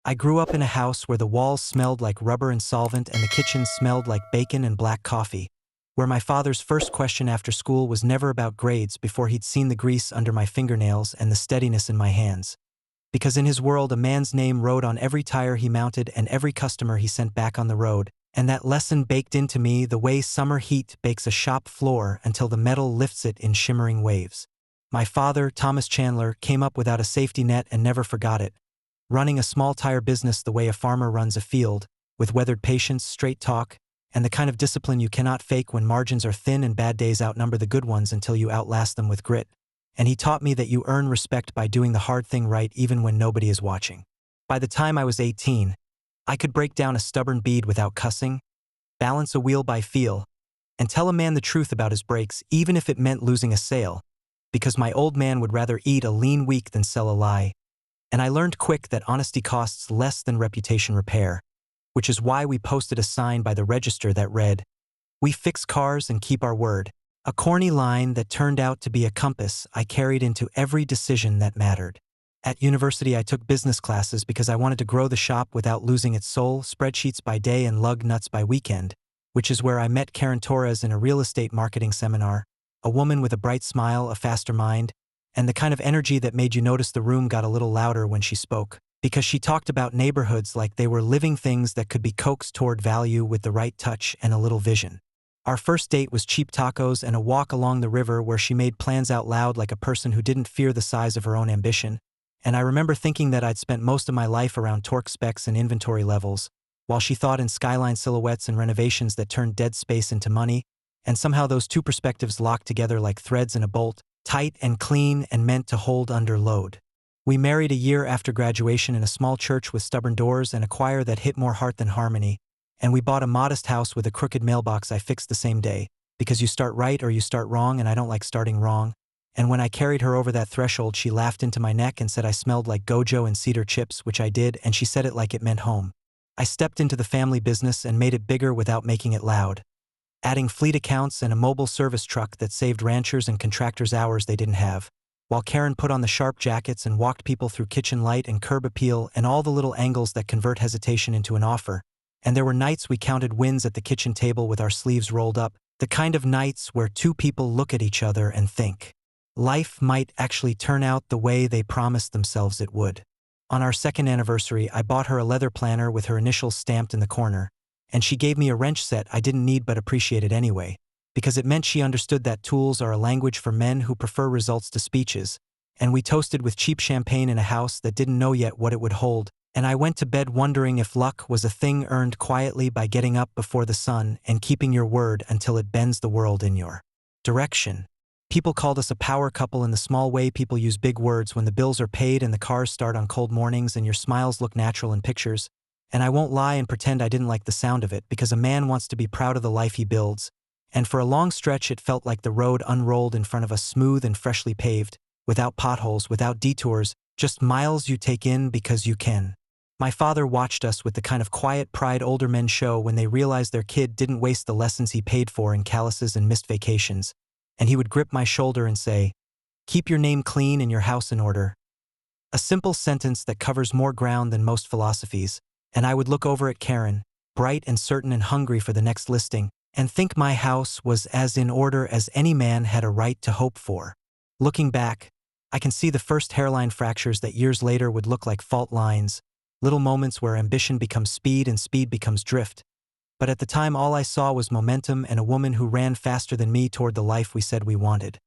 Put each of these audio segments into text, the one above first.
I grew up in a house where the walls smelled like rubber and solvent and the kitchen smelled like bacon and black coffee, where my father's first question after school was never about grades before he'd seen the grease under my fingernails and the steadiness in my hands. Because in his world a man's name rode on every tire he mounted and every customer he sent back on the road, and that lesson baked into me the way summer heat bakes a shop floor until the metal lifts it in shimmering waves. My father, Thomas Chandler, came up without a safety net and never forgot it, running a small tire business the way a farmer runs a field, with weathered patience, straight talk, and the kind of discipline you cannot fake when margins are thin and bad days outnumber the good ones until you outlast them with grit. And he taught me that you earn respect by doing the hard thing right even when nobody is watching. By the time I was 18, I could break down a stubborn bead without cussing, balance a wheel by feel, and tell a man the truth about his brakes even if it meant losing a sale, because my old man would rather eat a lean week than sell a lie. And I learned quick that honesty costs less than reputation repair, which is why we posted a sign by the register that read, "We fix cars and keep our word." A corny line that turned out to be a compass I carried into every decision that mattered. At university, I took business classes because I wanted to grow the shop without losing its soul, spreadsheets by day and lug nuts by weekend, which is where I met Karen Torres in a real estate marketing seminar, a woman with a bright smile, a faster mind, and the kind of energy that made you notice the room got a little louder when she spoke, because she talked about neighborhoods like they were living things that could be coaxed toward value with the right touch and a little vision. Our first date was cheap tacos and a walk along the river where she made plans out loud like a person who didn't fear the size of her own ambition, and I remember thinking that I'd spent most of my life around torque specs and inventory levels, while she thought in skyline silhouettes and renovations that turned dead space into money, and somehow those two perspectives locked together like threads in a bolt, tight and clean and meant to hold under load. We married a year after graduation in a small church with stubborn doors and a choir that hit more heart than harmony, and we bought a modest house with a crooked mailbox I fixed the same day, because you start right or you start wrong and I don't like starting wrong. And when I carried her over that threshold, she laughed into my neck and said I smelled like Gojo and cedar chips, which I did, and she said it like it meant home. I stepped into the family business and made it bigger without making it loud, adding fleet accounts and a mobile service truck that saved ranchers and contractors hours they didn't have, while Karen put on the sharp jackets and walked people through kitchen light and curb appeal and all the little angles that convert hesitation into an offer. And there were nights we counted wins at the kitchen table with our sleeves rolled up, the kind of nights where two people look at each other and think, life might actually turn out the way they promised themselves it would. On our second anniversary, I bought her a leather planner with her initials stamped in the corner, and she gave me a wrench set I didn't need but appreciated anyway, because it meant she understood that tools are a language for men who prefer results to speeches, and we toasted with cheap champagne in a house that didn't know yet what it would hold, and I went to bed wondering if luck was a thing earned quietly by getting up before the sun and keeping your word until it bends the world in your direction. People called us a power couple in the small way people use big words when the bills are paid and the cars start on cold mornings and your smiles look natural in pictures. And I won't lie and pretend I didn't like the sound of it, because a man wants to be proud of the life he builds, and for a long stretch it felt like the road unrolled in front of us, smooth and freshly paved, without potholes, without detours, just miles you take in because you can. My father watched us with the kind of quiet pride older men show when they realized their kid didn't waste the lessons he paid for in calluses and missed vacations, and he would grip my shoulder and say, "Keep your name clean and your house in order." A simple sentence that covers more ground than most philosophies, and I would look over at Karen, bright and certain and hungry for the next listing, and think my house was as in order as any man had a right to hope for. Looking back, I can see the first hairline fractures that years later would look like fault lines, little moments where ambition becomes speed and speed becomes drift. But at the time all I saw was momentum and a woman who ran faster than me toward the life we said we wanted.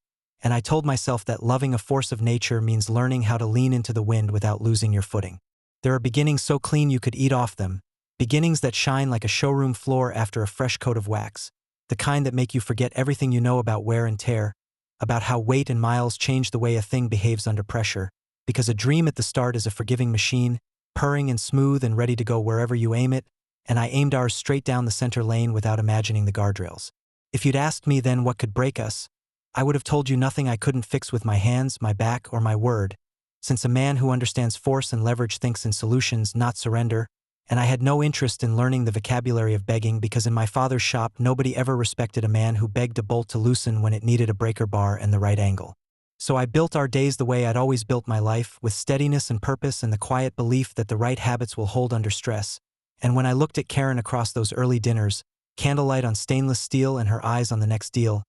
And I told myself that loving a force of nature means learning how to lean into the wind without losing your footing. There are beginnings so clean you could eat off them, beginnings that shine like a showroom floor after a fresh coat of wax, the kind that make you forget everything you know about wear and tear, about how weight and miles change the way a thing behaves under pressure, because a dream at the start is a forgiving machine, purring and smooth and ready to go wherever you aim it, and I aimed ours straight down the center lane without imagining the guardrails. If you'd asked me then what could break us, I would have told you nothing I couldn't fix with my hands, my back, or my word, since a man who understands force and leverage thinks in solutions, not surrender, and I had no interest in learning the vocabulary of begging, because in my father's shop nobody ever respected a man who begged a bolt to loosen when it needed a breaker bar and the right angle. So I built our days the way I'd always built my life, with steadiness and purpose and the quiet belief that the right habits will hold under stress. And when I looked at Karen across those early dinners, candlelight on stainless steel and her eyes on the next deal,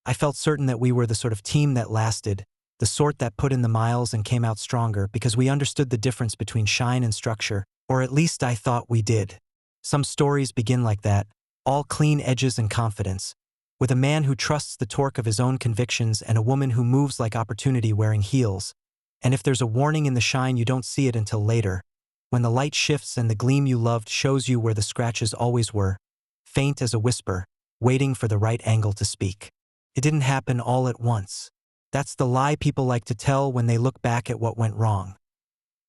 I felt certain that we were the sort of team that lasted, the sort that put in the miles and came out stronger because we understood the difference between shine and structure, or at least I thought we did. Some stories begin like that, all clean edges and confidence, with a man who trusts the torque of his own convictions and a woman who moves like opportunity wearing heels. And if there's a warning in the shine, you don't see it until later, when the light shifts and the gleam you loved shows you where the scratches always were, faint as a whisper, waiting for the right angle to speak. It didn't happen all at once. That's the lie people like to tell when they look back at what went wrong.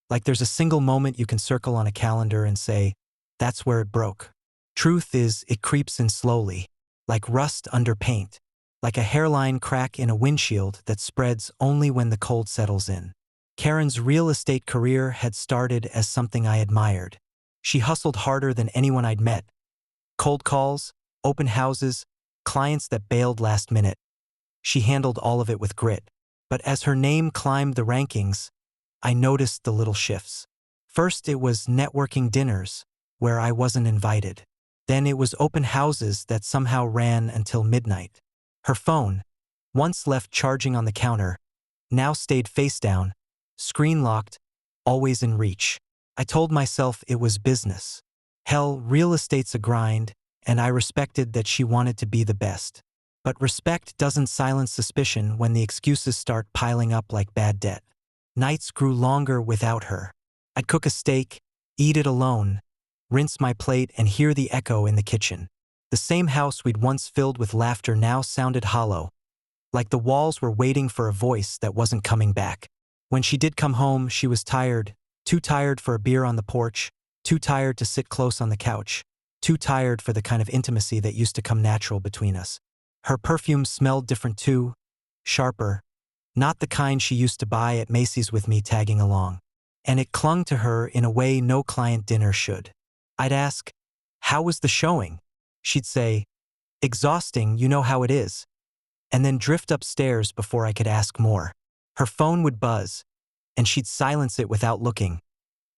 Like there's a single moment you can circle on a calendar and say, that's where it broke. Truth is, it creeps in slowly, like rust under paint, like a hairline crack in a windshield that spreads only when the cold settles in. Karen's real estate career had started as something I admired. She hustled harder than anyone I'd met. Cold calls, open houses, clients that bailed last minute. She handled all of it with grit. But as her name climbed the rankings, I noticed the little shifts. First, it was networking dinners, where I wasn't invited. Then it was open houses that somehow ran until midnight. Her phone, once left charging on the counter, now stayed face down, screen locked, always in reach. I told myself it was business. Hell, real estate's a grind, and I respected that she wanted to be the best. But respect doesn't silence suspicion when the excuses start piling up like bad debt. Nights grew longer without her. I'd cook a steak, eat it alone, rinse my plate and hear the echo in the kitchen. The same house we'd once filled with laughter now sounded hollow, like the walls were waiting for a voice that wasn't coming back. When she did come home, she was tired, too tired for a beer on the porch, too tired to sit close on the couch, too tired for the kind of intimacy that used to come natural between us. Her perfume smelled different too, sharper, not the kind she used to buy at Macy's with me tagging along. And it clung to her in a way no client dinner should. I'd ask, "How was the showing?" She'd say, "Exhausting, you know how it is," and then drift upstairs before I could ask more. Her phone would buzz, and she'd silence it without looking,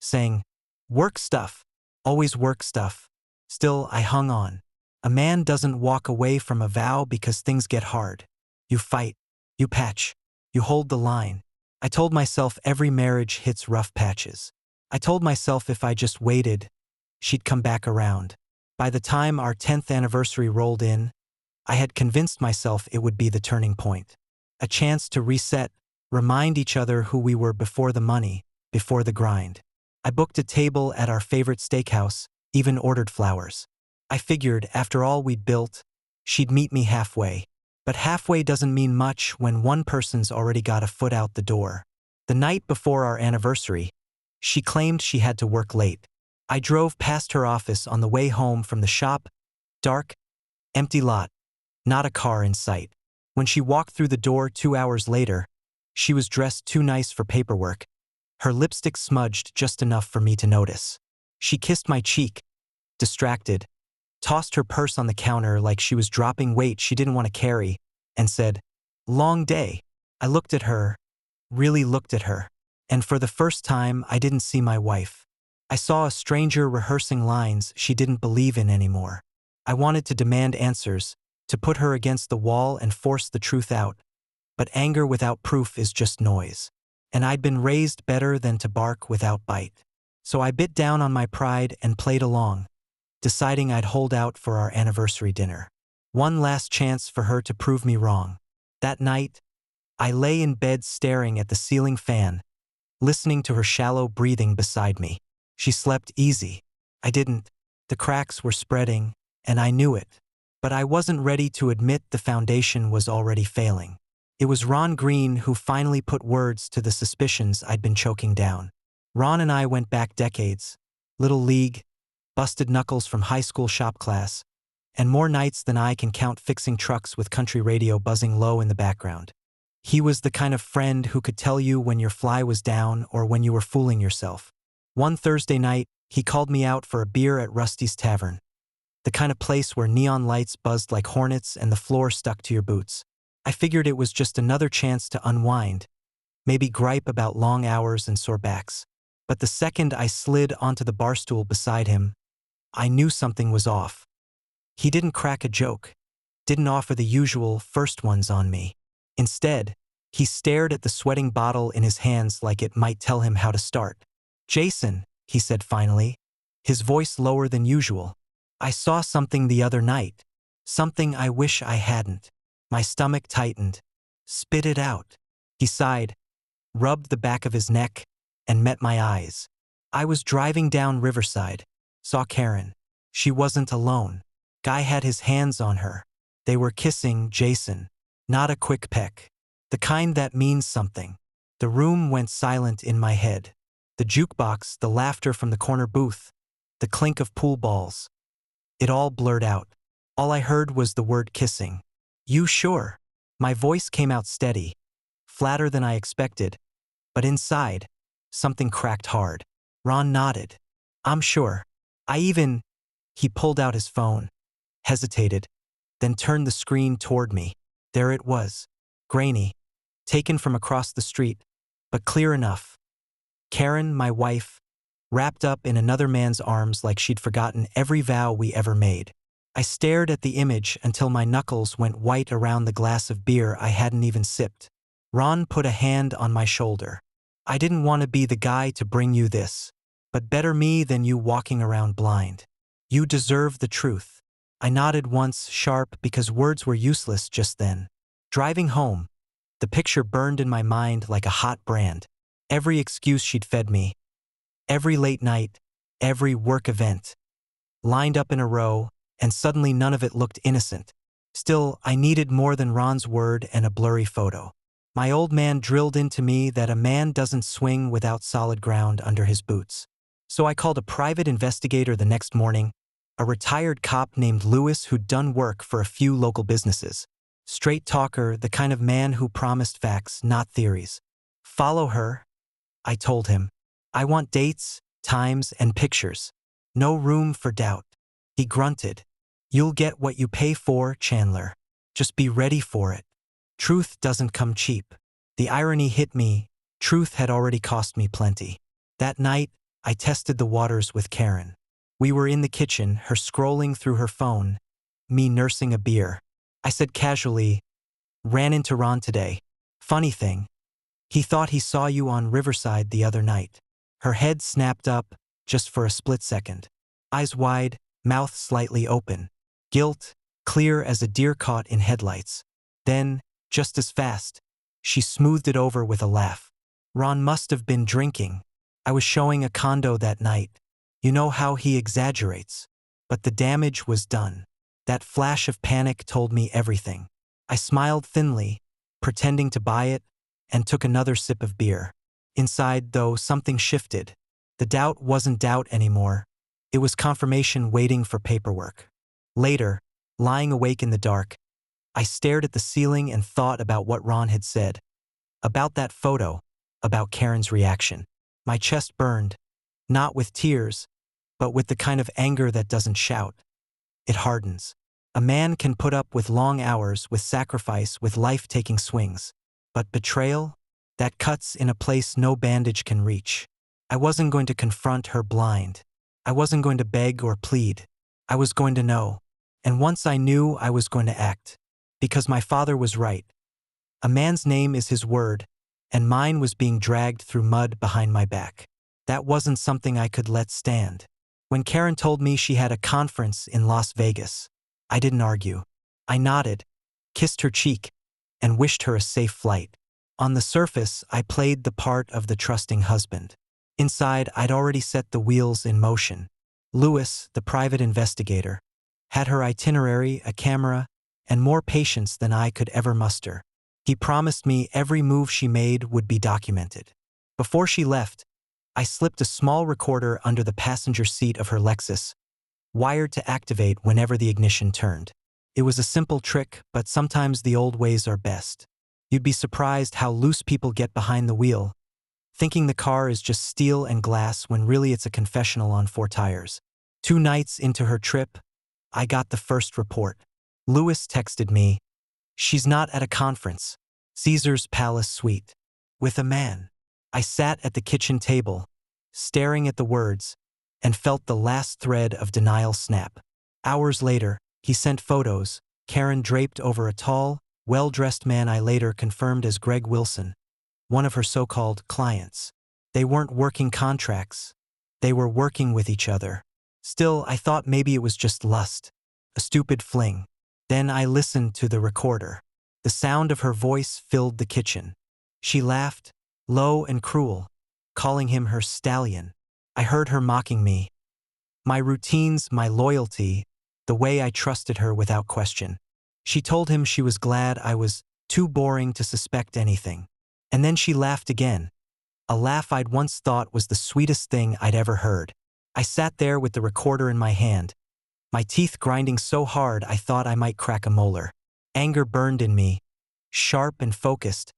saying, "Work stuff, always work stuff." Still, I hung on. A man doesn't walk away from a vow because things get hard. You fight, you patch, you hold the line. I told myself every marriage hits rough patches. I told myself if I just waited, she'd come back around. By the time our 10th anniversary rolled in, I had convinced myself it would be the turning point. A chance to reset, remind each other who we were before the money, before the grind. I booked a table at our favorite steakhouse, even ordered flowers. I figured, after all we'd built, she'd meet me halfway. But halfway doesn't mean much when one person's already got a foot out the door. The night before our anniversary, she claimed she had to work late. I drove past her office on the way home from the shop, dark, empty lot, not a car in sight. When she walked through the door 2 hours later, she was dressed too nice for paperwork, her lipstick smudged just enough for me to notice. She kissed my cheek, distracted, tossed her purse on the counter like she was dropping weight she didn't want to carry, and said, "Long day." I looked at her, really looked at her, and for the first time I didn't see my wife. I saw a stranger rehearsing lines she didn't believe in anymore. I wanted to demand answers, to put her against the wall and force the truth out, but anger without proof is just noise. And I'd been raised better than to bark without bite. So I bit down on my pride and played along, deciding I'd hold out for our anniversary dinner. One last chance for her to prove me wrong. That night, I lay in bed staring at the ceiling fan, listening to her shallow breathing beside me. She slept easy. I didn't. The cracks were spreading, and I knew it. But I wasn't ready to admit the foundation was already failing. It was Ron Green who finally put words to the suspicions I'd been choking down. Ron and I went back decades. Little league, busted knuckles from high school shop class, and more nights than I can count fixing trucks with country radio buzzing low in the background. He was the kind of friend who could tell you when your fly was down or when you were fooling yourself. One Thursday night, he called me out for a beer at Rusty's Tavern, the kind of place where neon lights buzzed like hornets and the floor stuck to your boots. I figured it was just another chance to unwind, maybe gripe about long hours and sore backs. But the second I slid onto the bar stool beside him, I knew something was off. He didn't crack a joke, didn't offer the usual first ones on me. Instead, he stared at the sweating bottle in his hands like it might tell him how to start. "Jason," he said finally, his voice lower than usual. "I saw something the other night. Something I wish I hadn't." My stomach tightened. "Spit it out." He sighed, rubbed the back of his neck, and met my eyes. I was driving down Riverside, saw Karen. She wasn't alone. Guy had his hands on her. They were kissing, Jason. Not a quick peck. The kind that means something. The room went silent in my head. The jukebox, the laughter from the corner booth, the clink of pool balls. It all blurred out. All I heard was the word kissing. "You sure?" My voice came out steady, flatter than I expected, but inside, something cracked hard. Ron nodded. "I'm sure. He pulled out his phone, hesitated, then turned the screen toward me. There it was, grainy, taken from across the street, but clear enough. Karen, my wife, wrapped up in another man's arms like she'd forgotten every vow we ever made. I stared at the image until my knuckles went white around the glass of beer I hadn't even sipped. Ron put a hand on my shoulder. "I didn't want to be the guy to bring you this, but better me than you walking around blind. You deserve the truth." I nodded once, sharp, because words were useless just then. Driving home, the picture burned in my mind like a hot brand. Every excuse she'd fed me, every late night, every work event, lined up in a row, and suddenly none of it looked innocent. Still, I needed more than Ron's word and a blurry photo. My old man drilled into me that a man doesn't swing without solid ground under his boots. So I called a private investigator the next morning, a retired cop named Lewis who'd done work for a few local businesses. Straight talker, the kind of man who promised facts, not theories. "Follow her," I told him. "I want dates, times, and pictures. No room for doubt." He grunted. "You'll get what you pay for, Chandler. Just be ready for it. Truth doesn't come cheap." The irony hit me. Truth had already cost me plenty. That night, I tested the waters with Karen. We were in the kitchen, her scrolling through her phone, me nursing a beer. I said casually, "Ran into Ron today. Funny thing, he thought he saw you on Riverside the other night." Her head snapped up, just for a split second. Eyes wide, mouth slightly open. Guilt, clear as a deer caught in headlights. Then, just as fast, she smoothed it over with a laugh. "Ron must have been drinking. I was showing a condo that night. You know how he exaggerates. But the damage was done." That flash of panic told me everything. I smiled thinly, pretending to buy it, and took another sip of beer. Inside, though, something shifted. The doubt wasn't doubt anymore. It was confirmation waiting for paperwork. Later, lying awake in the dark, I stared at the ceiling and thought about what Ron had said. About that photo, about Karen's reaction. My chest burned, not with tears, but with the kind of anger that doesn't shout. It hardens. A man can put up with long hours, with sacrifice, with life-taking swings. But betrayal? That cuts in a place no bandage can reach. I wasn't going to confront her blind. I wasn't going to beg or plead. I was going to know. And once I knew, I was going to act. Because my father was right. A man's name is his word, and mine was being dragged through mud behind my back. That wasn't something I could let stand. When Karen told me she had a conference in Las Vegas, I didn't argue. I nodded, kissed her cheek, and wished her a safe flight. On the surface, I played the part of the trusting husband. Inside, I'd already set the wheels in motion. Lewis, the private investigator, had her itinerary, a camera, and more patience than I could ever muster. He promised me every move she made would be documented. Before she left, I slipped a small recorder under the passenger seat of her Lexus, wired to activate whenever the ignition turned. It was a simple trick, but sometimes the old ways are best. You'd be surprised how loose people get behind the wheel, thinking the car is just steel and glass when really it's a confessional on 4 tires. 2 nights into her trip, I got the first report. Lewis texted me, She's not at a conference. Caesar's Palace Suite. With a man. I sat at the kitchen table, staring at the words, and felt the last thread of denial snap. Hours later, he sent photos, Karen draped over a tall, well-dressed man I later confirmed as Greg Wilson, one of her so-called clients. They weren't working contracts. They were working with each other. Still, I thought maybe it was just lust, a stupid fling. Then I listened to the recorder. The sound of her voice filled the kitchen. She laughed, low and cruel, calling him her stallion. I heard her mocking me. My routines, my loyalty, the way I trusted her without question. She told him she was glad I was too boring to suspect anything. And then she laughed again, a laugh I'd once thought was the sweetest thing I'd ever heard. I sat there with the recorder in my hand, my teeth grinding so hard I thought I might crack a molar. Anger burned in me, sharp and focused,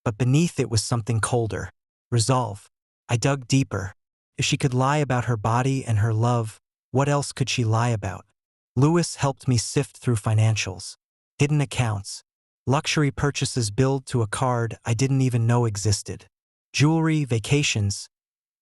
but beneath it was something colder. Resolve. I dug deeper. If she could lie about her body and her love, what else could she lie about? Lewis helped me sift through financials, hidden accounts, luxury purchases billed to a card I didn't even know existed, jewelry, vacations,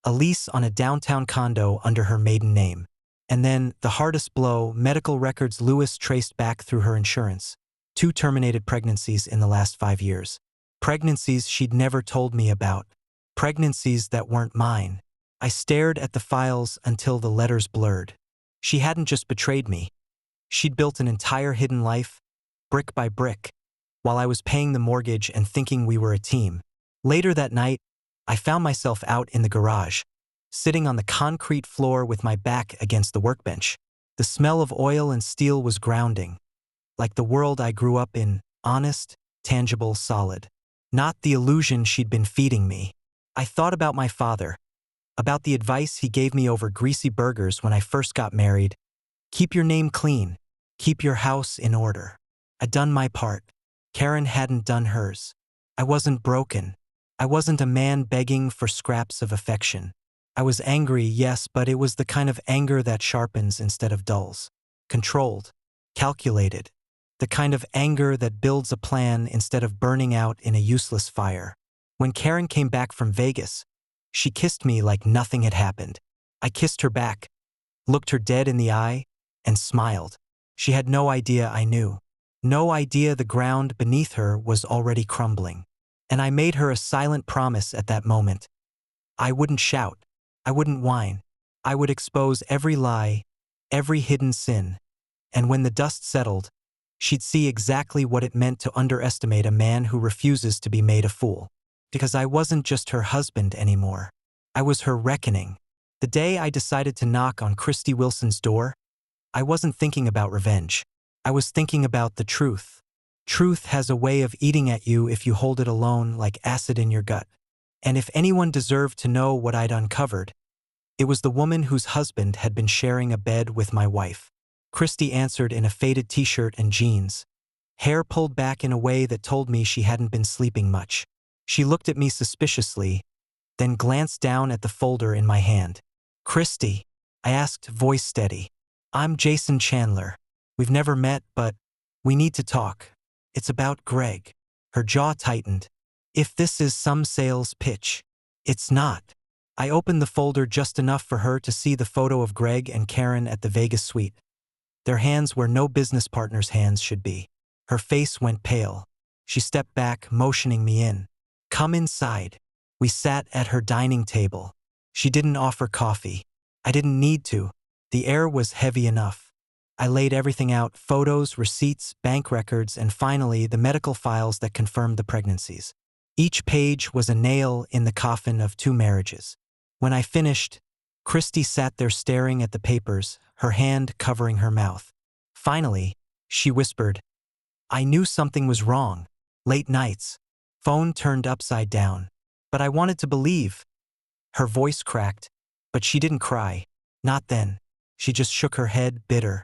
a lease on a downtown condo under her maiden name. And then, the hardest blow, medical records Lewis traced back through her insurance. 2 terminated pregnancies in the last 5 years. Pregnancies she'd never told me about. Pregnancies that weren't mine. I stared at the files until the letters blurred. She hadn't just betrayed me. She'd built an entire hidden life, brick by brick, while I was paying the mortgage and thinking we were a team. Later that night, I found myself out in the garage, sitting on the concrete floor with my back against the workbench. The smell of oil and steel was grounding, like the world I grew up in, honest, tangible, solid. Not the illusion she'd been feeding me. I thought about my father, about the advice he gave me over greasy burgers when I first got married. Keep your name clean. Keep your house in order. I'd done my part. Karen hadn't done hers. I wasn't broken. I wasn't a man begging for scraps of affection. I was angry, yes, but it was the kind of anger that sharpens instead of dulls. Controlled. Calculated. The kind of anger that builds a plan instead of burning out in a useless fire. When Karen came back from Vegas, she kissed me like nothing had happened. I kissed her back, looked her dead in the eye, and smiled. She had no idea I knew. No idea the ground beneath her was already crumbling. And I made her a silent promise at that moment. I wouldn't shout. I wouldn't whine. I would expose every lie, every hidden sin. And when the dust settled, she'd see exactly what it meant to underestimate a man who refuses to be made a fool. Because I wasn't just her husband anymore. I was her reckoning. The day I decided to knock on Christy Wilson's door, I wasn't thinking about revenge. I was thinking about the truth. Truth has a way of eating at you if you hold it alone like acid in your gut. And if anyone deserved to know what I'd uncovered, it was the woman whose husband had been sharing a bed with my wife. Christy answered in a faded t-shirt and jeans, hair pulled back in a way that told me she hadn't been sleeping much. She looked at me suspiciously, then glanced down at the folder in my hand. "Christy," I asked, voice steady. "I'm Jason Chandler. We've never met, but we need to talk. It's about Greg." Her jaw tightened. "If this is some sales pitch." "It's not." I opened the folder just enough for her to see the photo of Greg and Karen at the Vegas suite. Their hands where no business partner's hands should be. Her face went pale. She stepped back, motioning me in. "Come inside." We sat at her dining table. She didn't offer coffee. I didn't need to. The air was heavy enough. I laid everything out, photos, receipts, bank records, and finally the medical files that confirmed the pregnancies. Each page was a nail in the coffin of 2 marriages. When I finished, Christy sat there staring at the papers, her hand covering her mouth. Finally, she whispered, "I knew something was wrong. Late nights. Phone turned upside down. But I wanted to believe." Her voice cracked, but she didn't cry. Not then. She just shook her head, bitter.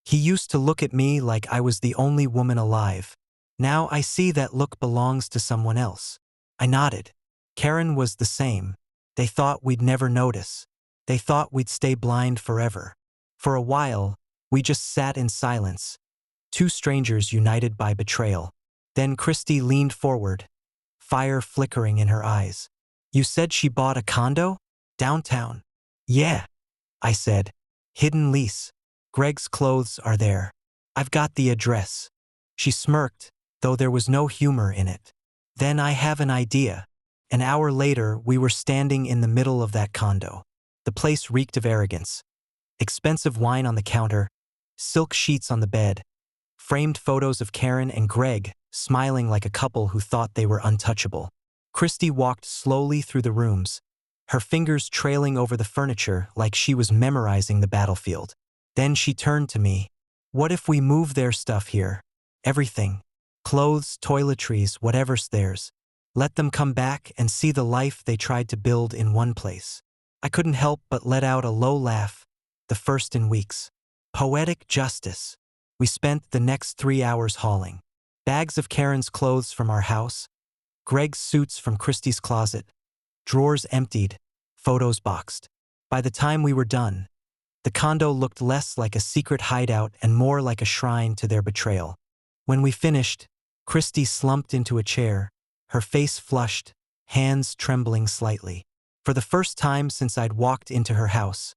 "He used to look at me like I was the only woman alive. Now I see that look belongs to someone else." I nodded. Karen was the same. They thought we'd never notice. They thought we'd stay blind forever. For a while, we just sat in silence, Two strangers united by betrayal. Then Christy leaned forward, fire flickering in her eyes. You said she bought a condo? Downtown. Yeah, I said. Hidden lease. Greg's clothes are there. I've got the address. She smirked, though there was no humor in it. Then I have an idea. An hour later, we were standing in the middle of that condo. The place reeked of arrogance. Expensive wine on the counter, silk sheets on the bed, framed photos of Karen and Greg, smiling like a couple who thought they were untouchable. Christy walked slowly through the rooms, her fingers trailing over the furniture like she was memorizing the battlefield. Then she turned to me. What if we move their stuff here? Everything. Clothes, toiletries, whatever's theirs. Let them come back and see the life they tried to build in one place. I couldn't help but let out a low laugh, the first in weeks. Poetic justice. We spent the next 3 hours hauling. Bags of Karen's clothes from our house, Greg's suits from Christy's closet, drawers emptied, photos boxed. By the time we were done, the condo looked less like a secret hideout and more like a shrine to their betrayal. When we finished, Christy slumped into a chair, her face flushed, hands trembling slightly. For the first time since I'd walked into her house,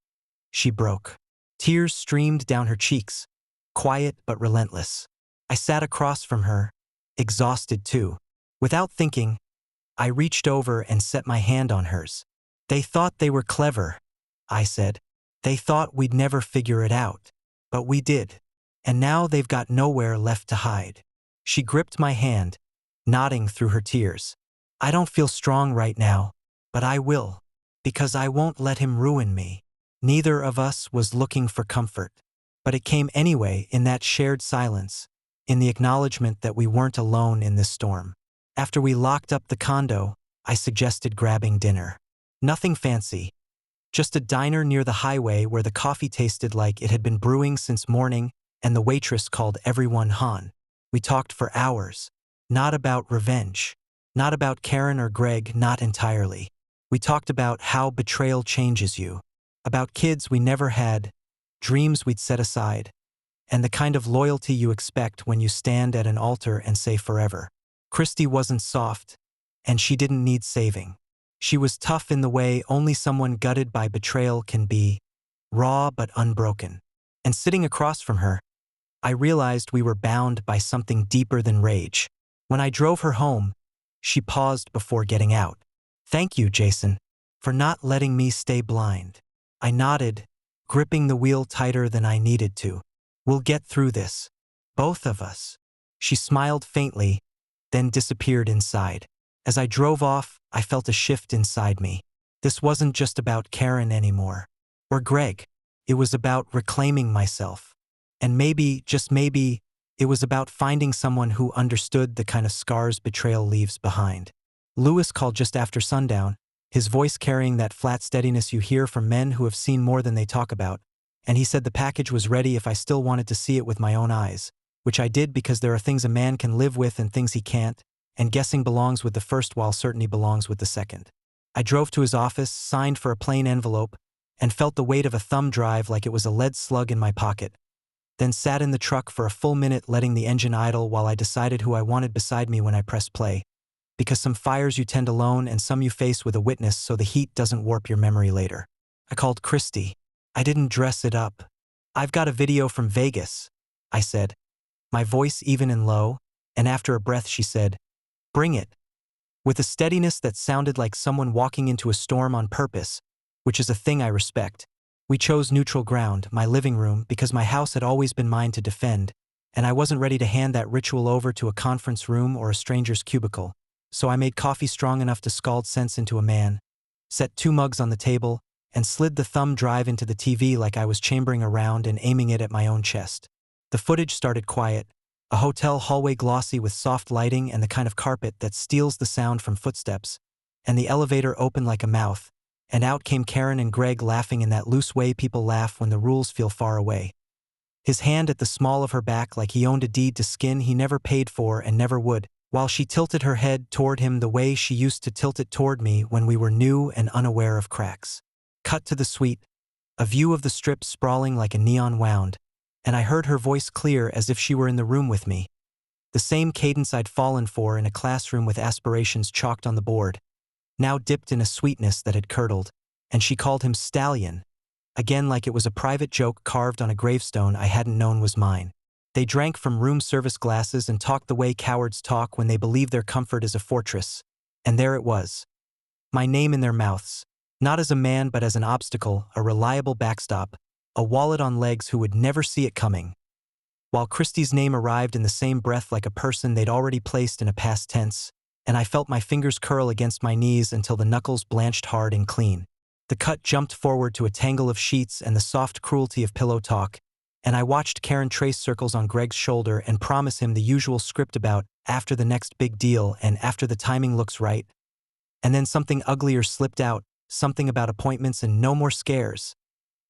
she broke. Tears streamed down her cheeks, quiet but relentless. I sat across from her, exhausted too. Without thinking, I reached over and set my hand on hers. They thought they were clever, I said. They thought we'd never figure it out. But we did. And now they've got nowhere left to hide. She gripped my hand, nodding through her tears. I don't feel strong right now, but I will. Because I won't let him ruin me. Neither of us was looking for comfort. But it came anyway in that shared silence, in the acknowledgement that we weren't alone in this storm. After we locked up the condo, I suggested grabbing dinner. Nothing fancy. Just a diner near the highway where the coffee tasted like it had been brewing since morning and the waitress called everyone Han. We talked for hours. Not about revenge. Not about Karen or Greg, not entirely. We talked about how betrayal changes you. About kids we never had, dreams we'd set aside, and the kind of loyalty you expect when you stand at an altar and say forever. Christy wasn't soft, and she didn't need saving. She was tough in the way only someone gutted by betrayal can be, raw but unbroken. And sitting across from her, I realized we were bound by something deeper than rage. When I drove her home, she paused before getting out. Thank you, Jason, for not letting me stay blind. I nodded, gripping the wheel tighter than I needed to. We'll get through this. Both of us. She smiled faintly, then disappeared inside. As I drove off, I felt a shift inside me. This wasn't just about Karen anymore. Or Greg. It was about reclaiming myself. And maybe, just maybe, it was about finding someone who understood the kind of scars betrayal leaves behind. Lewis called just after sundown, his voice carrying that flat steadiness you hear from men who have seen more than they talk about, and he said the package was ready if I still wanted to see it with my own eyes, which I did because there are things a man can live with and things he can't, and guessing belongs with the first while certainty belongs with the second. I drove to his office, signed for a plain envelope, and felt the weight of a thumb drive like it was a lead slug in my pocket, then sat in the truck for a full minute letting the engine idle while I decided who I wanted beside me when I pressed play. Because some fires you tend alone and some you face with a witness so the heat doesn't warp your memory later. I called Christy. I didn't dress it up. I've got a video from Vegas, I said, my voice even and low, and after a breath she said, bring it. With a steadiness that sounded like someone walking into a storm on purpose, which is a thing I respect. We chose neutral ground, my living room, because my house had always been mine to defend, and I wasn't ready to hand that ritual over to a conference room or a stranger's cubicle. So I made coffee strong enough to scald sense into a man, set 2 mugs on the table, and slid the thumb drive into the TV like I was chambering around and aiming it at my own chest. The footage started quiet, a hotel hallway glossy with soft lighting and the kind of carpet that steals the sound from footsteps, and the elevator opened like a mouth, and out came Karen and Greg laughing in that loose way people laugh when the rules feel far away. His hand at the small of her back like he owned a deed to skin he never paid for and never would, while she tilted her head toward him the way she used to tilt it toward me when we were new and unaware of cracks. Cut to the suite, a view of the strip sprawling like a neon wound, and I heard her voice clear as if she were in the room with me. The same cadence I'd fallen for in a classroom with aspirations chalked on the board, now dipped in a sweetness that had curdled, and she called him Stallion, again like it was a private joke carved on a gravestone I hadn't known was mine. They drank from room service glasses and talked the way cowards talk when they believe their comfort is a fortress. And there it was. My name in their mouths, not as a man but as an obstacle, a reliable backstop, a wallet on legs who would never see it coming. While Christie's name arrived in the same breath like a person they'd already placed in a past tense, and I felt my fingers curl against my knees until the knuckles blanched hard and clean. The cut jumped forward to a tangle of sheets and the soft cruelty of pillow talk, and I watched Karen trace circles on Greg's shoulder and promise him the usual script about after the next big deal and after the timing looks right. And then something uglier slipped out, something about appointments and no more scares.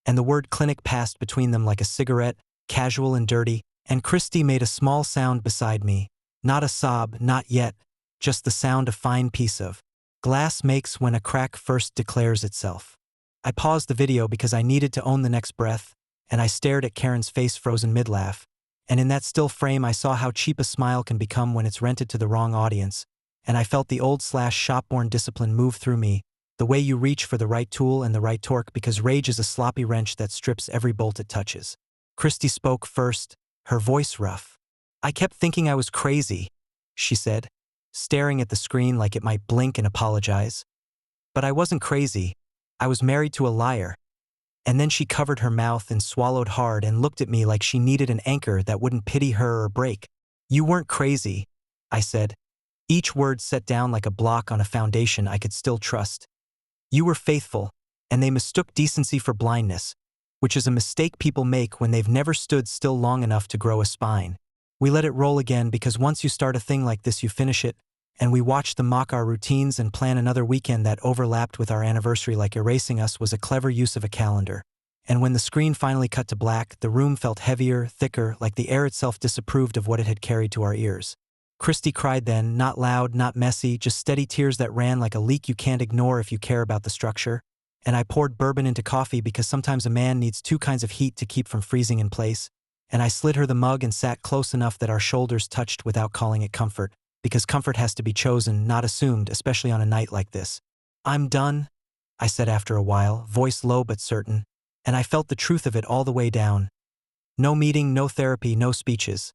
And the word clinic passed between them like a cigarette, casual and dirty, and Christy made a small sound beside me. Not a sob, not yet, just the sound a fine piece of glass makes when a crack first declares itself. I paused the video because I needed to own the next breath, and I stared at Karen's face frozen mid-laugh, and in that still frame I saw how cheap a smile can become when it's rented to the wrong audience, and I felt the old/shop-born discipline move through me, the way you reach for the right tool and the right torque because rage is a sloppy wrench that strips every bolt it touches. Christy spoke first, her voice rough. "I kept thinking I was crazy," she said, staring at the screen like it might blink and apologize. "But I wasn't crazy. I was married to a liar." And then she covered her mouth and swallowed hard and looked at me like she needed an anchor that wouldn't pity her or break. "You weren't crazy," I said, each word set down like a block on a foundation I could still trust. "You were faithful, and they mistook decency for blindness, which is a mistake people make when they've never stood still long enough to grow a spine. We let it roll again because once you start a thing like this you finish it, and we watched them mock our routines and plan another weekend that overlapped with our anniversary like erasing us was a clever use of a calendar. And when the screen finally cut to black, the room felt heavier, thicker, like the air itself disapproved of what it had carried to our ears. Christy cried then, not loud, not messy, just steady tears that ran like a leak you can't ignore if you care about the structure. And I poured bourbon into coffee because sometimes a man needs two kinds of heat to keep from freezing in place. And I slid her the mug and sat close enough that our shoulders touched without calling it comfort, because comfort has to be chosen, not assumed, especially on a night like this. "I'm done," I said after a while, voice low but certain, and I felt the truth of it all the way down. No meeting, no therapy, no speeches.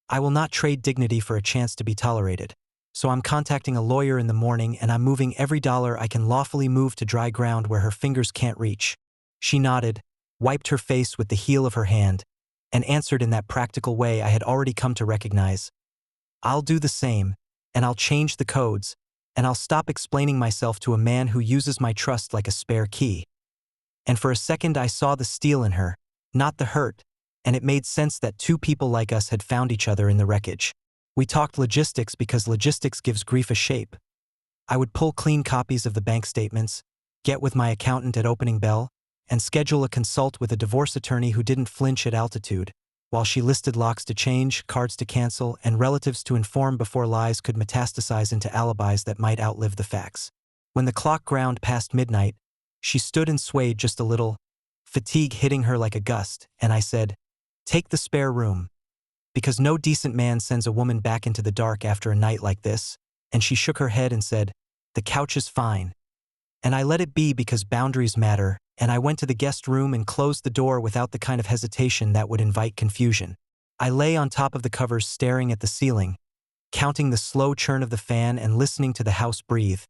I will not trade dignity for a chance to be tolerated. So I'm contacting a lawyer in the morning and I'm moving every dollar I can lawfully move to dry ground where her fingers can't reach. She nodded, wiped her face with the heel of her hand, and answered in that practical way I had already come to recognize. "I'll do the same, and I'll change the codes, and I'll stop explaining myself to a man who uses my trust like a spare key." And for a second I saw the steel in her, not the hurt, and it made sense that two people like us had found each other in the wreckage. We talked logistics because logistics gives grief a shape. I would pull clean copies of the bank statements, get with my accountant at opening bell, and schedule a consult with a divorce attorney who didn't flinch at altitude, while she listed locks to change, cards to cancel, and relatives to inform before lies could metastasize into alibis that might outlive the facts. When the clock ground past midnight, she stood and swayed just a little, fatigue hitting her like a gust, and I said, "Take the spare room." Because no decent man sends a woman back into the dark after a night like this, and she shook her head and said, "The couch is fine." And I let it be because boundaries matter, and I went to the guest room and closed the door without the kind of hesitation that would invite confusion. I lay on top of the covers staring at the ceiling, counting the slow churn of the fan and listening to the house breathe,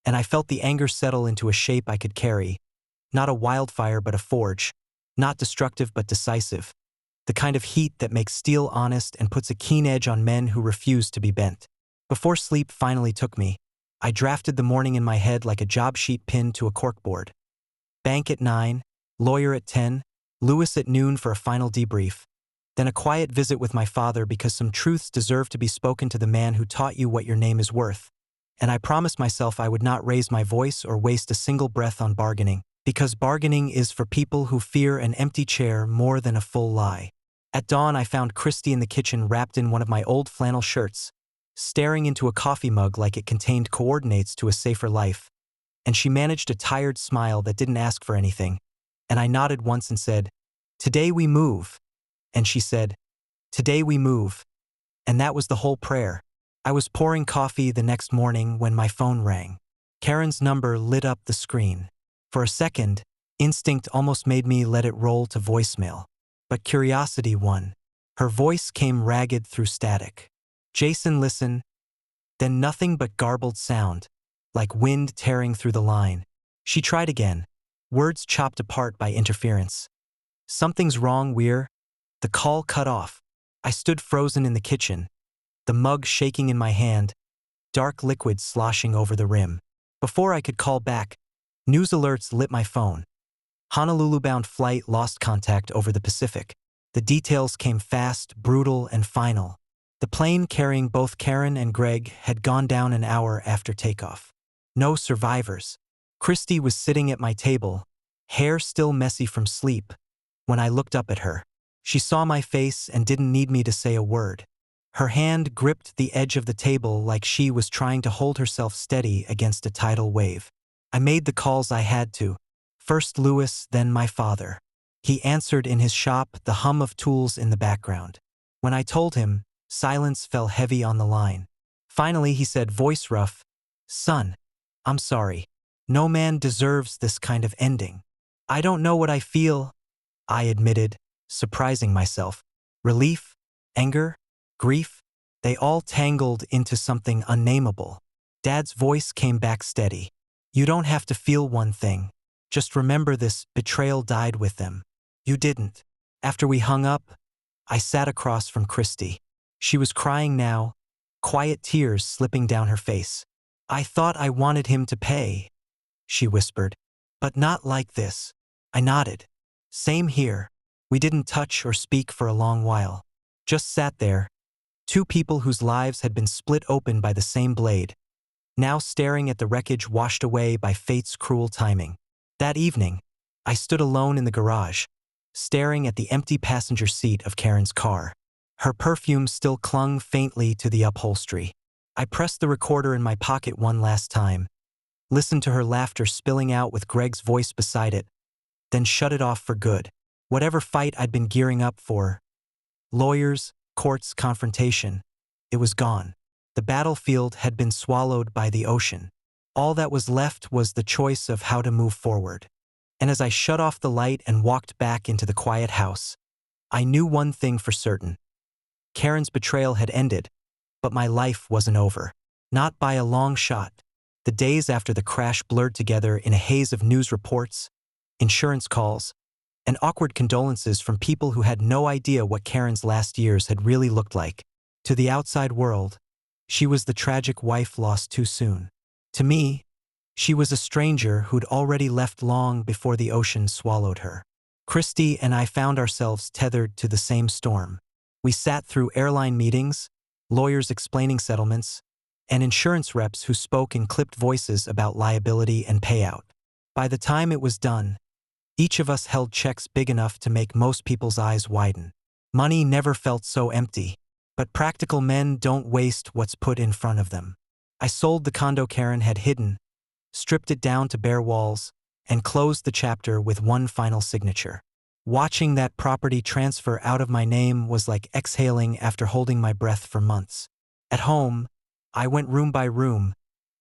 and I felt the anger settle into a shape I could carry. Not a wildfire but a forge, not destructive but decisive. The kind of heat that makes steel honest and puts a keen edge on men who refuse to be bent. Before sleep finally took me, I drafted the morning in my head like a job sheet pinned to a corkboard. Bank at 9, lawyer at 10, Lewis at noon for a final debrief. Then a quiet visit with my father because some truths deserve to be spoken to the man who taught you what your name is worth. And I promised myself I would not raise my voice or waste a single breath on bargaining, because bargaining is for people who fear an empty chair more than a full lie. At dawn I found Christy in the kitchen wrapped in one of my old flannel shirts, staring into a coffee mug like it contained coordinates to a safer life. And she managed a tired smile that didn't ask for anything. And I nodded once and said, "Today we move." and she said, "Today we move." And that was the whole prayer. I was pouring coffee the next morning when my phone rang. Karen's number lit up the screen. For a second, instinct almost made me let it roll to voicemail. But curiosity won. Her voice came ragged through static. "Jason, listen." Then nothing but garbled sound, like wind tearing through the line. She tried again, words chopped apart by interference. "Something's wrong, Weir." The call cut off. I stood frozen in the kitchen, the mug shaking in my hand, dark liquid sloshing over the rim. Before I could call back, news alerts lit my phone. Honolulu-bound flight lost contact over the Pacific. The details came fast, brutal, and final. The plane carrying both Karen and Greg had gone down an hour after takeoff. No survivors. Christy was sitting at my table, hair still messy from sleep, when I looked up at her. She saw my face and didn't need me to say a word. Her hand gripped the edge of the table like she was trying to hold herself steady against a tidal wave. I made the calls I had to. First Louis, then my father. He answered in his shop, the hum of tools in the background. When I told him, silence fell heavy on the line. Finally, he said, voice rough, "Son, I'm sorry. No man deserves this kind of ending." "I don't know what I feel," I admitted, surprising myself. Relief, anger, grief, they all tangled into something unnameable. Dad's voice came back steady. "You don't have to feel one thing. Just remember this betrayal died with them. You didn't." After we hung up, I sat across from Christy. She was crying now, quiet tears slipping down her face. "I thought I wanted him to pay," she whispered. "But not like this." I nodded. "Same here." We didn't touch or speak for a long while. Just sat there, two people whose lives had been split open by the same blade, now staring at the wreckage washed away by fate's cruel timing. That evening, I stood alone in the garage, staring at the empty passenger seat of Karen's car. Her perfume still clung faintly to the upholstery. I pressed the recorder in my pocket one last time, listened to her laughter spilling out with Greg's voice beside it, then shut it off for good. Whatever fight I'd been gearing up for, lawyers, courts, confrontation, it was gone. The battlefield had been swallowed by the ocean. All that was left was the choice of how to move forward. And as I shut off the light and walked back into the quiet house, I knew one thing for certain. Karen's betrayal had ended, but my life wasn't over. Not by a long shot. The days after the crash blurred together in a haze of news reports, insurance calls, and awkward condolences from people who had no idea what Karen's last years had really looked like. To the outside world, she was the tragic wife lost too soon. To me, she was a stranger who'd already left long before the ocean swallowed her. Christy and I found ourselves tethered to the same storm. We sat through airline meetings, lawyers explaining settlements, and insurance reps who spoke in clipped voices about liability and payout. By the time it was done, each of us held checks big enough to make most people's eyes widen. Money never felt so empty, but practical men don't waste what's put in front of them. I sold the condo Karen had hidden, stripped it down to bare walls, and closed the chapter with one final signature. Watching that property transfer out of my name was like exhaling after holding my breath for months. At home, I went room by room,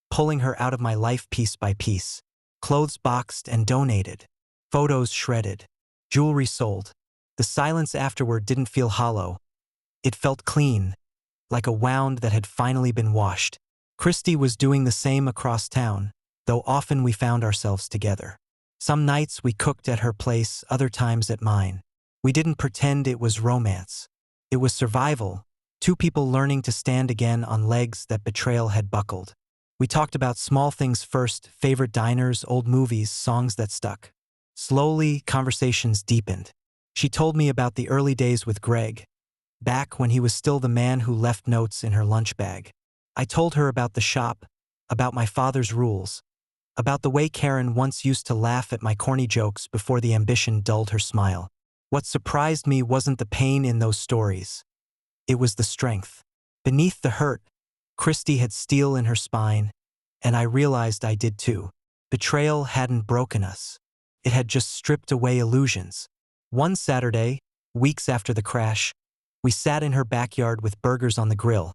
pulling her out of my life piece by piece. Clothes boxed and donated. Photos shredded. Jewelry sold. The silence afterward didn't feel hollow. It felt clean, like a wound that had finally been washed. Christy was doing the same across town, though often we found ourselves together. Some nights we cooked at her place, other times at mine. We didn't pretend it was romance. It was survival, two people learning to stand again on legs that betrayal had buckled. We talked about small things first, favorite diners, old movies, songs that stuck. Slowly, conversations deepened. She told me about the early days with Greg, back when he was still the man who left notes in her lunch bag. I told her about the shop, about my father's rules, about the way Karen once used to laugh at my corny jokes before the ambition dulled her smile. What surprised me wasn't the pain in those stories. It was the strength. Beneath the hurt, Christy had steel in her spine, and I realized I did too. Betrayal hadn't broken us. It had just stripped away illusions. One Saturday, Weeks after the crash, we sat in her backyard with burgers on the grill,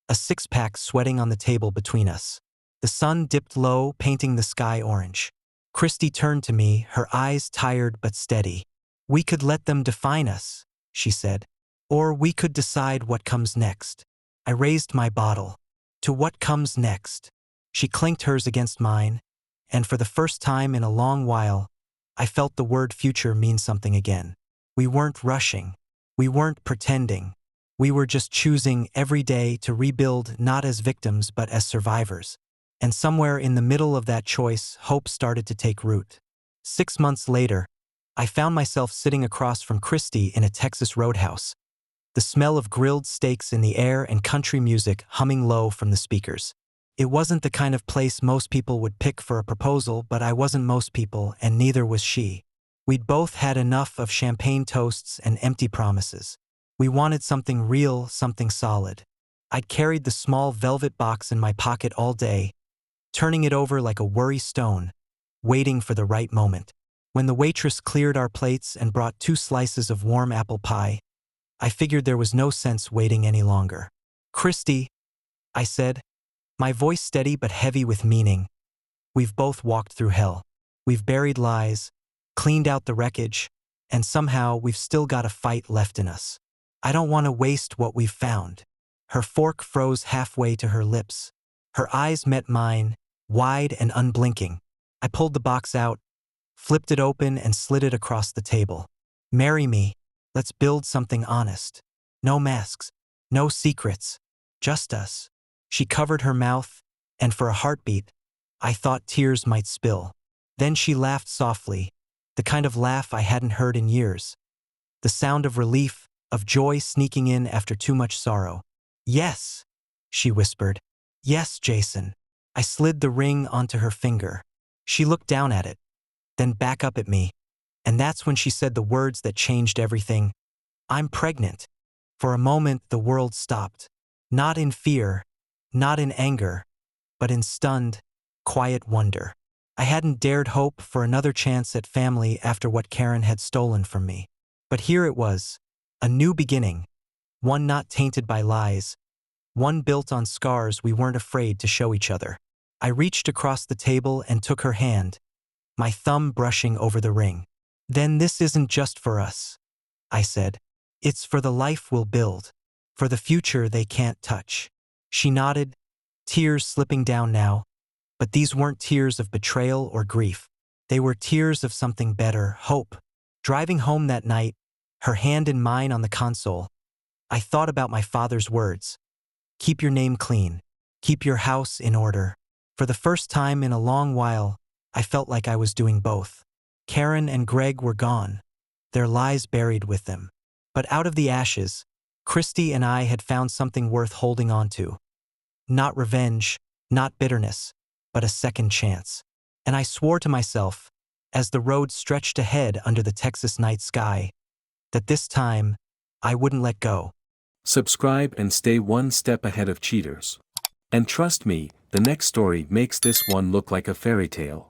a six-pack sweating on the table between us. The sun dipped low, painting the sky orange. Christy turned to me, her eyes tired but steady. "We could let them define us," she said. "Or we could decide what comes next." I raised my bottle. "To what comes next?" She clinked hers against mine, and for the first time in a long while, I felt the word future mean something again. We weren't rushing. We weren't pretending. We were just choosing every day to rebuild not as victims but as survivors. And somewhere in the middle of that choice, hope started to take root. 6 months later, I found myself sitting across from Christy in a Texas roadhouse, the smell of grilled steaks in the air and country music humming low from the speakers. It wasn't the kind of place most people would pick for a proposal, but I wasn't most people, and neither was she. We'd both had enough of champagne toasts and empty promises. We wanted something real, something solid. I'd carried the small velvet box in my pocket all day, turning it over like a worry stone, waiting for the right moment. When the waitress cleared our plates and brought 2 slices of warm apple pie, I figured there was no sense waiting any longer. "Christy," I said, my voice steady but heavy with meaning, "we've both walked through hell. We've buried lies, cleaned out the wreckage, and somehow we've still got a fight left in us. I don't want to waste what we've found." Her fork froze halfway to her lips. Her eyes met mine, wide and unblinking. I pulled the box out, flipped it open, and slid it across the table. "Marry me. Let's build something honest. No masks, no secrets, just us." She covered her mouth, and for a heartbeat, I thought tears might spill. Then she laughed softly, the kind of laugh I hadn't heard in years. The sound of relief, of joy sneaking in after too much sorrow. "Yes," she whispered. "Yes, Jason." I slid the ring onto her finger. She looked down at it, then back up at me, and that's when she said the words that changed everything. "I'm pregnant." For a moment, the world stopped. Not in fear, not in anger, but in stunned, quiet wonder. I hadn't dared hope for another chance at family after what Karen had stolen from me. But here it was, a new beginning, one not tainted by lies, one built on scars we weren't afraid to show each other. I reached across the table and took her hand, my thumb brushing over the ring. "Then this isn't just for us," I said. "It's for the life we'll build, for the future they can't touch." She nodded, tears slipping down now, but these weren't tears of betrayal or grief. They were tears of something better, hope. Driving home that night, her hand in mine on the console, I thought about my father's words. "Keep your name clean. Keep your house in order." For the first time in a long while, I felt like I was doing both. Karen and Greg were gone, their lies buried with them. But out of the ashes, Christy and I had found something worth holding on to. Not revenge, not bitterness, but a second chance. And I swore to myself, as the road stretched ahead under the Texas night sky, that this time, I wouldn't let go. Subscribe and stay one step ahead of cheaters. And trust me, the next story makes this one look like a fairy tale.